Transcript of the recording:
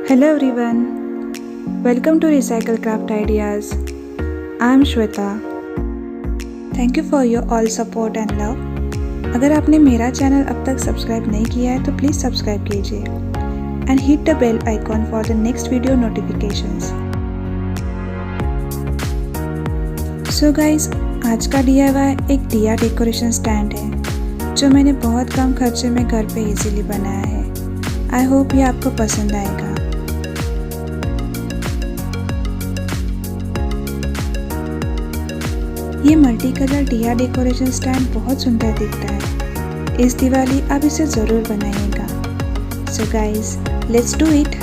Hello everyone, welcome to Recycle Craft Ideas. I am Shweta. Thank you for your all support and love. अगर आपने मेरा channel अब तक subscribe नहीं किया है तो प्लीज़ सब्सक्राइब कीजिए and hit the bell icon for the next video notifications. So guys, आज का DIY एक दिया डेकोरेशन स्टैंड है जो मैंने बहुत कम खर्चे में घर पे इजीली बनाया है. आई होप ये आपको पसंद आएगा. ये मल्टी कलर दिया डेकोरेशन स्टैंड बहुत सुंदर दिखता है. इस दिवाली आप इसे ज़रूर बनाइएगा. So guys, let's do it.